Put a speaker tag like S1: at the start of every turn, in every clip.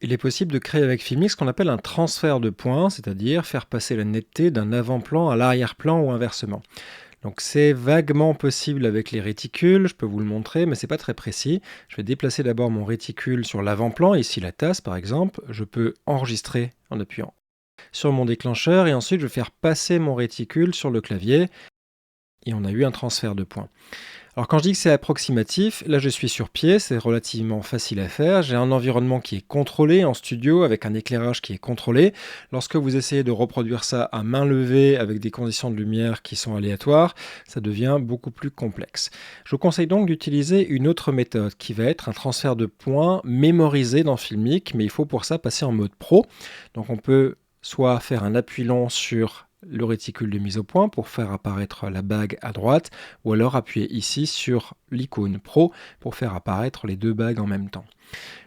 S1: Il est possible de créer avec Filmix ce qu'on appelle un transfert de points, c'est-à-dire faire passer la netteté d'un avant-plan à l'arrière-plan ou inversement. Donc c'est vaguement possible avec les réticules, je peux vous le montrer, mais c'est pas très précis. Je vais déplacer d'abord mon réticule sur l'avant-plan, ici la tasse par exemple. Je peux enregistrer en appuyant sur mon déclencheur et ensuite je vais faire passer mon réticule sur le clavier et on a eu un transfert de points. Alors quand je dis que c'est approximatif, là je suis sur pied, c'est relativement facile à faire. J'ai un environnement qui est contrôlé en studio avec un éclairage qui est contrôlé. Lorsque vous essayez de reproduire ça à main levée avec des conditions de lumière qui sont aléatoires, ça devient beaucoup plus complexe. Je vous conseille donc d'utiliser une autre méthode qui va être un transfert de points mémorisé dans Filmic, mais il faut pour ça passer en mode pro. Donc on peut soit faire un appui long sur le réticule de mise au point pour faire apparaître la bague à droite, ou alors appuyer ici sur l'icône Pro pour faire apparaître les deux bagues en même temps.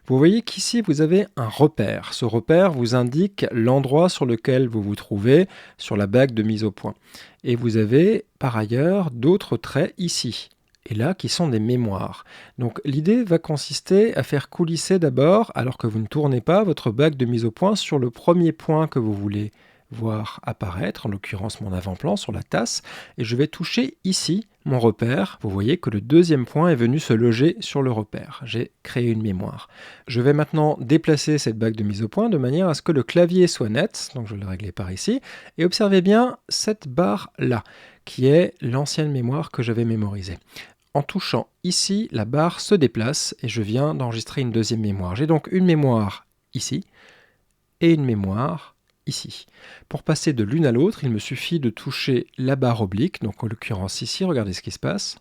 S1: Vous voyez qu'ici vous avez un repère. Ce repère vous indique l'endroit sur lequel vous vous trouvez sur la bague de mise au point. Et vous avez par ailleurs d'autres traits ici et là qui sont des mémoires. Donc l'idée va consister à faire coulisser d'abord, alors que vous ne tournez pas, votre bague de mise au point sur le premier point que vous voulez voir apparaître, en l'occurrence mon avant-plan sur la tasse, et je vais toucher ici mon repère. Vous voyez que le deuxième point est venu se loger sur le repère. J'ai créé une mémoire. Je vais maintenant déplacer cette bague de mise au point de manière à ce que le clavier soit net, donc je vais le régler par ici, et observez bien cette barre-là, qui est l'ancienne mémoire que j'avais mémorisée. En touchant ici, la barre se déplace et je viens d'enregistrer une deuxième mémoire. J'ai donc une mémoire ici et une mémoire ici. Pour passer de l'une à l'autre, il me suffit de toucher la barre oblique, donc en l'occurrence ici, regardez ce qui se passe.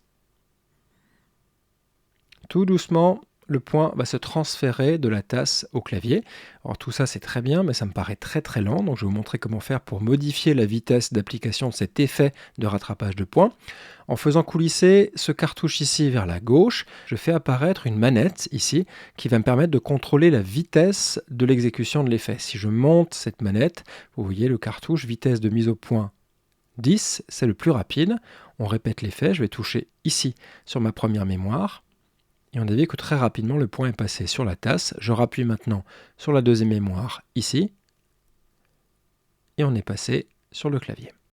S1: Tout doucement, le point va se transférer de la tasse au clavier. Alors tout ça c'est très bien, mais ça me paraît très très lent, donc je vais vous montrer comment faire pour modifier la vitesse d'application de cet effet de rattrapage de points. En faisant coulisser ce cartouche ici vers la gauche, je fais apparaître une manette ici qui va me permettre de contrôler la vitesse de l'exécution de l'effet. Si je monte cette manette, vous voyez le cartouche vitesse de mise au point 10, c'est le plus rapide. On répète l'effet, je vais toucher ici sur ma première mémoire. Et on a vu que très rapidement le point est passé sur la tasse. Je rappuie maintenant sur la deuxième mémoire ici. Et on est passé sur le clavier.